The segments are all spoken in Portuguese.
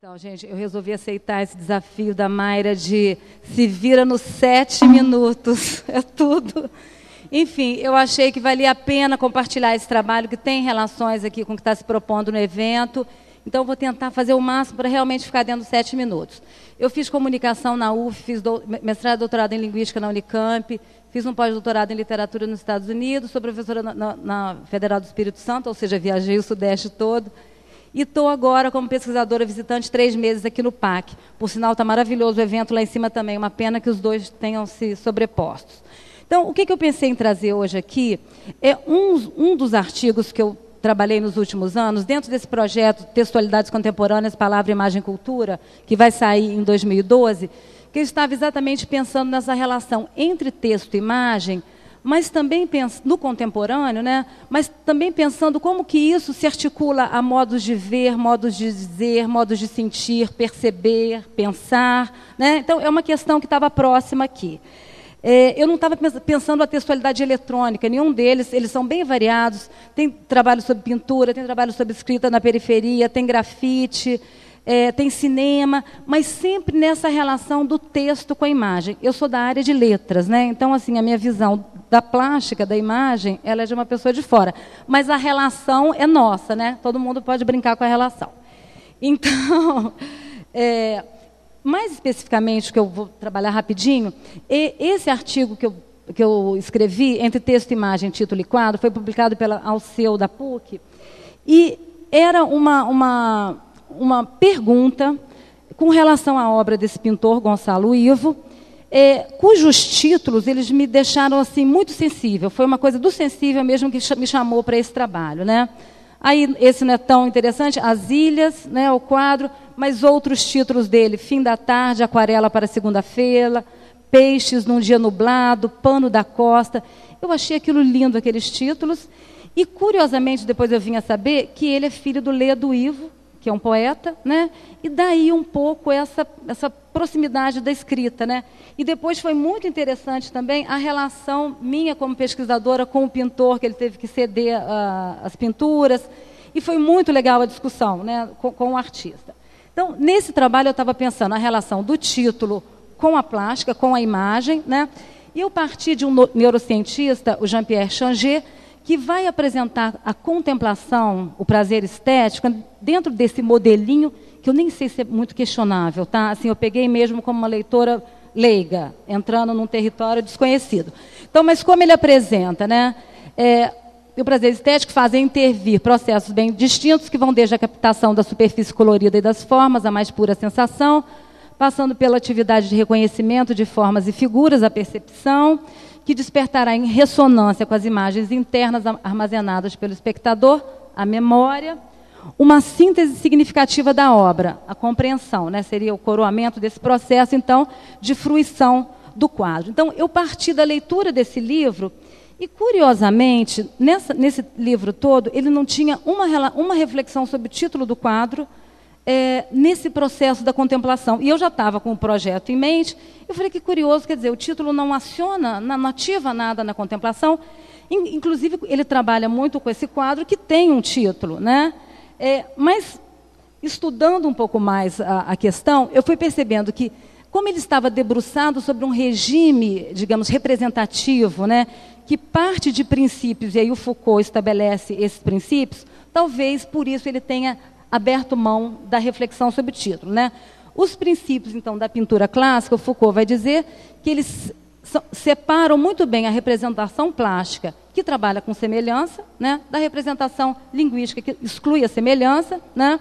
Então, gente, eu resolvi aceitar esse desafio da Mayra de se vira nos 7 minutos, é tudo. Enfim, eu achei que valia a pena compartilhar esse trabalho que tem relações aqui com o que está se propondo no evento. Então, eu vou tentar fazer o máximo para realmente ficar dentro dos 7 minutos. Eu fiz comunicação na UF, fiz mestrado e doutorado em linguística na Unicamp, fiz um pós-doutorado em literatura nos Estados Unidos, sou professora na Federal do Espírito Santo, ou seja, viajei o Sudeste todo. E estou agora como pesquisadora visitante 3 meses aqui no PAC. Por sinal, está maravilhoso o evento lá em cima também. Uma pena que os dois tenham se sobrepostos. Então, o que eu pensei em trazer hoje aqui é um dos artigos que eu trabalhei nos últimos anos, dentro desse projeto Textualidades Contemporâneas, Palavra, Imagem e Cultura, que vai sair em 2012, que eu estava exatamente pensando nessa relação entre texto e imagem, mas também no contemporâneo, né? Mas também pensando como que isso se articula a modos de ver, modos de dizer, modos de sentir, perceber, pensar, né? Então, é uma questão que estava próxima aqui. Eu não estava pensando a textualidade eletrônica, nenhum deles, eles são bem variados, tem trabalho sobre pintura, tem trabalho sobre escrita na periferia, tem grafite, tem cinema, mas sempre nessa relação do texto com a imagem. Eu sou da área de letras, né? Então, assim, a minha visão da plástica, da imagem, ela é de uma pessoa de fora. Mas a relação é nossa, né? Todo mundo pode brincar com a relação. Então, mais especificamente, que eu vou trabalhar rapidinho, esse artigo que eu escrevi, Entre Texto, Imagem, Título e Quadro, foi publicado pela Alceu da PUC, e era uma pergunta com relação à obra desse pintor, Gonçalo Ivo, cujos títulos eles me deixaram assim, muito sensível. Foi uma coisa do sensível mesmo que me chamou para esse trabalho, né? Aí, esse não é tão interessante, As Ilhas, né, o quadro, mas outros títulos dele, Fim da Tarde, Aquarela para Segunda-feira, Peixes num Dia Nublado, Pano da Costa. Eu achei aquilo lindo, aqueles títulos. E, curiosamente, depois eu vim a saber que ele é filho do Ledo Ivo, que é um poeta, né? E daí um pouco essa proximidade da escrita, né? E depois foi muito interessante também a relação minha como pesquisadora com o pintor, que ele teve que ceder as pinturas, e foi muito legal a discussão, né, com o artista. Então, nesse trabalho eu estava pensando a relação do título com a plástica, com a imagem, né? E eu parti de um neurocientista, o Jean-Pierre Changé, que vai apresentar a contemplação, o prazer estético, dentro desse modelinho, que eu nem sei se é muito questionável, tá? Assim, eu peguei mesmo como uma leitora leiga, entrando num território desconhecido. Então, mas como ele apresenta, né? O prazer estético faz intervir processos bem distintos, que vão desde a captação da superfície colorida e das formas, a mais pura sensação, passando pela atividade de reconhecimento de formas e figuras, a percepção, que despertará em ressonância com as imagens internas armazenadas pelo espectador, a memória, uma síntese significativa da obra, a compreensão, né? Seria o coroamento desse processo, então, de fruição do quadro. Então, eu parti da leitura desse livro e, curiosamente, nesse livro todo, ele não tinha uma reflexão sobre o título do quadro, nesse processo da contemplação. E eu já estava com o projeto em mente. Eu falei que curioso, quer dizer, o título não aciona, não ativa nada na contemplação. Inclusive, ele trabalha muito com esse quadro que tem um título, né? Mas, estudando um pouco mais a questão, eu fui percebendo que, como ele estava debruçado sobre um regime, digamos, representativo, né, que parte de princípios, e aí o Foucault estabelece esses princípios, talvez por isso ele tenha aberto mão da reflexão sobre o título, né? Os princípios, então, da pintura clássica, o Foucault vai dizer que eles separam muito bem a representação plástica, que trabalha com semelhança, né, da representação linguística, que exclui a semelhança, né,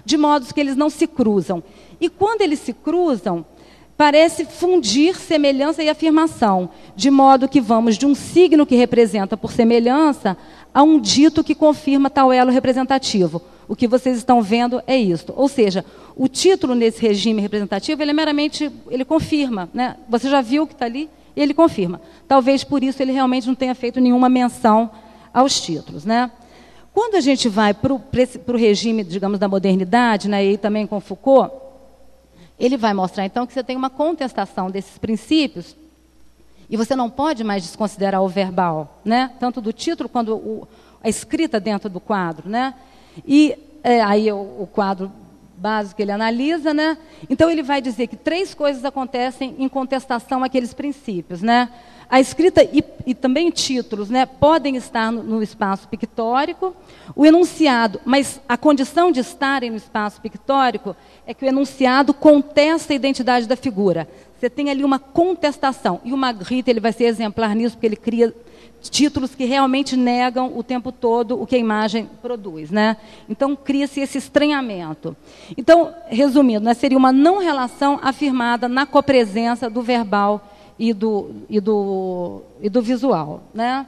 de modos que eles não se cruzam. E quando eles se cruzam, parece fundir semelhança e afirmação, de modo que vamos de um signo que representa por semelhança a um dito que confirma tal elo representativo. O que vocês estão vendo é isto. Ou seja, o título nesse regime representativo, ele é meramente, ele confirma, né? Você já viu o que está ali, e ele confirma. Talvez por isso ele realmente não tenha feito nenhuma menção aos títulos, né? Quando a gente vai para o regime, digamos, da modernidade, né, e também com Foucault, ele vai mostrar, então, que você tem uma contestação desses princípios e você não pode mais desconsiderar o verbal, né? Tanto do título quanto a escrita dentro do quadro, né? E aí o quadro básico que ele analisa, né? Então ele vai dizer que 3 coisas acontecem em contestação àqueles princípios, né? A escrita e também títulos, né, podem estar no espaço pictórico, o enunciado, mas a condição de estarem no espaço pictórico é que o enunciado contesta a identidade da figura. Você tem ali uma contestação, e o Magritte ele vai ser exemplar nisso, porque ele cria títulos que realmente negam o tempo todo o que a imagem produz, né? Então, cria-se esse estranhamento. Então, resumindo, né, seria uma não relação afirmada na copresença do verbal e do visual, né?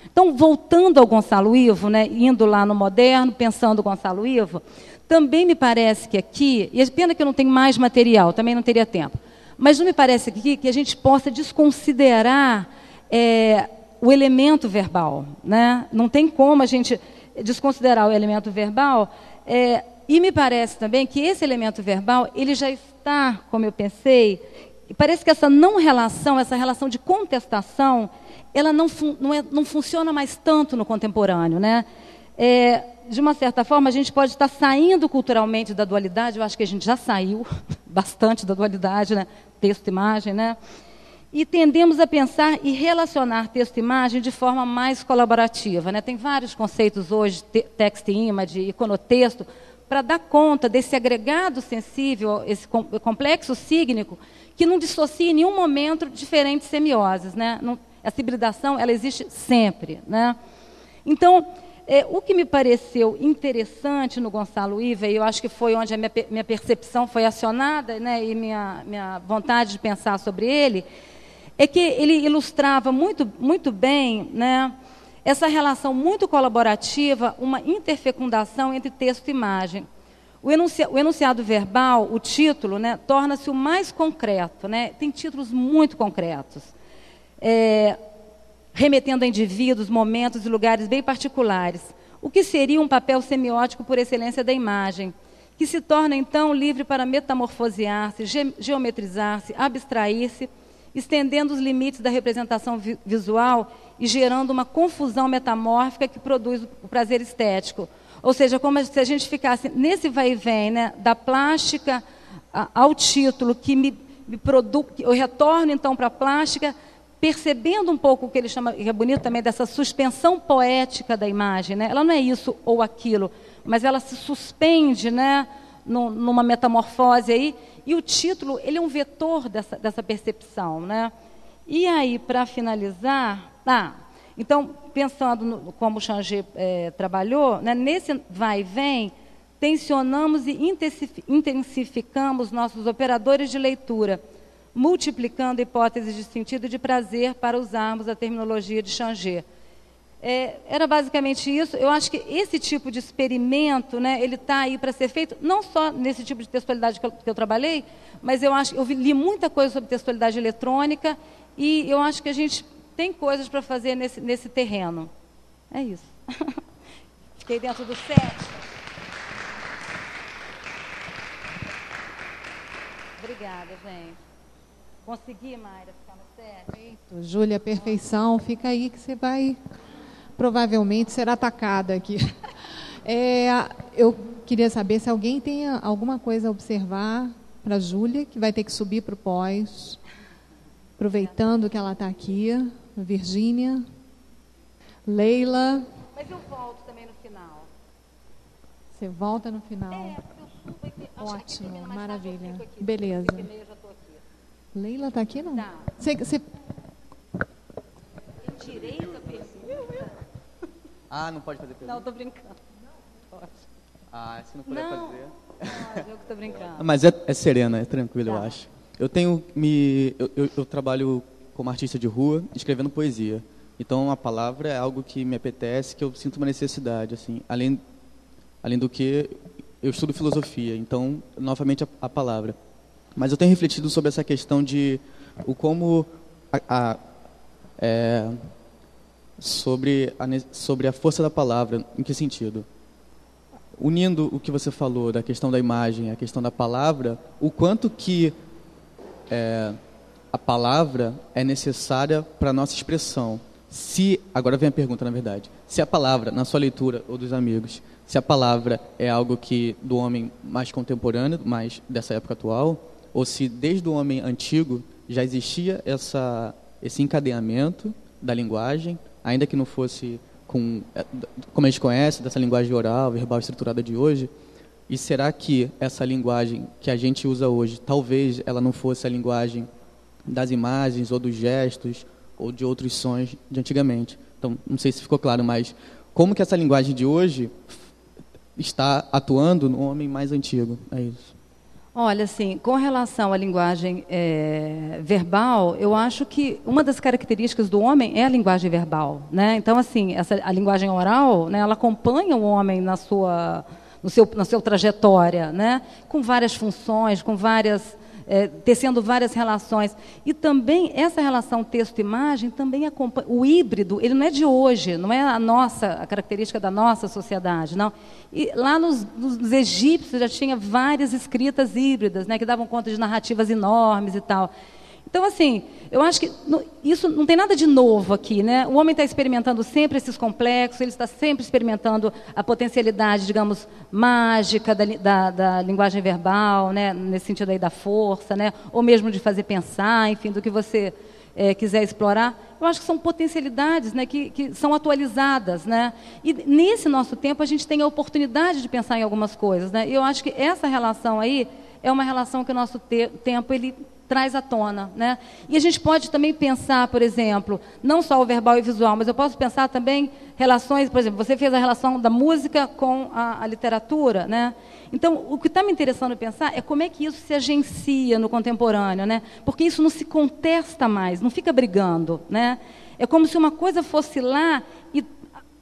Então, voltando ao Gonçalo Ivo, né, indo lá no moderno, pensando Gonçalo Ivo, também me parece que aqui, e é pena que eu não tenho mais material, também não teria tempo, mas não me parece aqui que a gente possa desconsiderar o elemento verbal, né? Não tem como a gente desconsiderar o elemento verbal, e me parece também que esse elemento verbal, ele já está, como eu pensei, e parece que essa não relação, essa relação de contestação, ela não funciona mais tanto no contemporâneo, né? De uma certa forma, a gente pode estar saindo culturalmente da dualidade, eu acho que a gente já saiu bastante da dualidade, né? Texto e imagem, né? E tendemos a pensar e relacionar texto e imagem de forma mais colaborativa, né? Tem vários conceitos hoje, text image, iconotexto, para dar conta desse agregado sensível, esse complexo sígnico, que não dissocia em nenhum momento diferentes semioses, né? Essa hibridação, ela existe sempre, né? Então, o que me pareceu interessante no Gonçalo Ivo, e eu acho que foi onde a minha percepção foi acionada, né, e minha vontade de pensar sobre ele, é que ele ilustrava muito bem, né, essa relação muito colaborativa, uma interfecundação entre texto e imagem. O enunciado verbal, o título, né, torna-se o mais concreto, né? Tem títulos muito concretos, remetendo a indivíduos, momentos e lugares bem particulares, o que seria um papel semiótico por excelência da imagem, que se torna, então, livre para metamorfosear-se, geometrizar-se, abstrair-se, estendendo os limites da representação visual e gerando uma confusão metamórfica que produz o prazer estético. Ou seja, como se a gente ficasse nesse vai e vem, né, da plástica ao título, que eu retorno, então, para a plástica, percebendo um pouco o que ele chama, que é bonito também, dessa suspensão poética da imagem, né? Ela não é isso ou aquilo, mas ela se suspende, né, numa metamorfose aí, e o título, ele é um vetor dessa percepção, né? E aí, para finalizar, então, pensando como o Changé trabalhou, né, nesse vai e vem, tensionamos e intensificamos nossos operadores de leitura, multiplicando hipóteses de sentido e de prazer para usarmos a terminologia de Changé. Era basicamente isso. Eu acho que esse tipo de experimento, né, ele está aí para ser feito, não só nesse tipo de textualidade que eu trabalhei, mas eu li muita coisa sobre textualidade eletrônica e eu acho que a gente tem coisas para fazer nesse terreno. É isso. Fiquei dentro do 7. Obrigada, gente. Consegui, Mayra, ficar no 7? Perfeito. Júlia, perfeição. Fica aí que você vai, provavelmente, ser atacada aqui. Eu queria saber se alguém tem alguma coisa a observar para a Júlia, que vai ter que subir para o pós, aproveitando que ela está aqui. Virgínia, Leila. Mas eu volto também no final. Você volta no final? Porque eu subo aqui. Ótimo, maravilha. Beleza. Eu já estou aqui. Leila está aqui, não? Tá. Você... Direita, pergunta? Não pode fazer pergunta? Não, estou brincando. Pode. Se não puder fazer... Não, eu que estou brincando. Mas é serena, é tranquilo, Tá. eu acho. Eu trabalho como artista de rua, escrevendo poesia. Então, a palavra é algo que me apetece, que eu sinto uma necessidade, assim. Além do que, eu estudo filosofia, então, novamente, a palavra. Mas eu tenho refletido sobre essa questão de sobre a força da palavra. Em que sentido? Unindo o que você falou da questão da imagem, a questão da palavra, o quanto que a palavra é necessária para a nossa expressão. Agora vem a pergunta, na verdade. Se a palavra, na sua leitura ou dos amigos, se a palavra é algo que do homem mais contemporâneo, mais dessa época atual, ou se desde o homem antigo já existia esse encadeamento da linguagem, ainda que não fosse como a gente conhece, dessa linguagem oral, verbal, estruturada de hoje. E será que essa linguagem que a gente usa hoje, talvez ela não fosse a linguagem das imagens ou dos gestos ou de outros sons de antigamente? Então, não sei se ficou claro, mas como que essa linguagem de hoje está atuando no homem mais antigo? É isso. Olha, assim, com relação à linguagem verbal, eu acho que uma das características do homem é a linguagem verbal, né? Então, assim, a linguagem oral, né, ela acompanha o homem na sua trajetória, né? Com várias funções, tecendo várias relações. E também essa relação texto-imagem também acompanha. O híbrido, ele não é de hoje, não é a característica da nossa sociedade, não. E lá nos egípcios já tinha várias escritas híbridas, né, que davam conta de narrativas enormes e tal. Então, assim, eu acho que isso não tem nada de novo aqui, né? O homem está experimentando sempre esses complexos, ele está sempre experimentando a potencialidade, digamos, mágica da linguagem verbal, né? Nesse sentido aí da força, né? Ou mesmo de fazer pensar, enfim, do que você quiser explorar. Eu acho que são potencialidades, né, que são atualizadas, né? E nesse nosso tempo a gente tem a oportunidade de pensar em algumas coisas, né? E eu acho que essa relação aí é uma relação que o nosso tempo ele traz à tona, né? E a gente pode também pensar, por exemplo, não só o verbal e visual, mas eu posso pensar também relações, por exemplo, você fez a relação da música com a literatura, né? Então, o que está me interessando pensar é como é que isso se agencia no contemporâneo, né? Porque isso não se contesta mais, não fica brigando, né? É como se uma coisa fosse lá e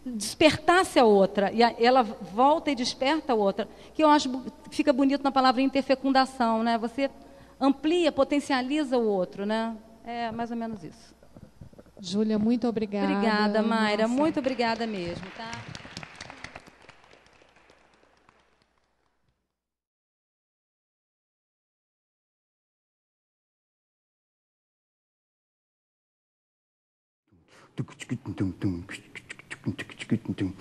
despertasse a outra, e ela volta e desperta a outra, que eu acho que fica bonito na palavra interfecundação, né? Você amplia, potencializa o outro, né? É mais ou menos isso. Júlia, muito obrigada. Obrigada, Mayra. Nossa. Muito obrigada mesmo, tá? Tum, tum, tum, tum, tum, tum, tum, tum, tum, tum, tum.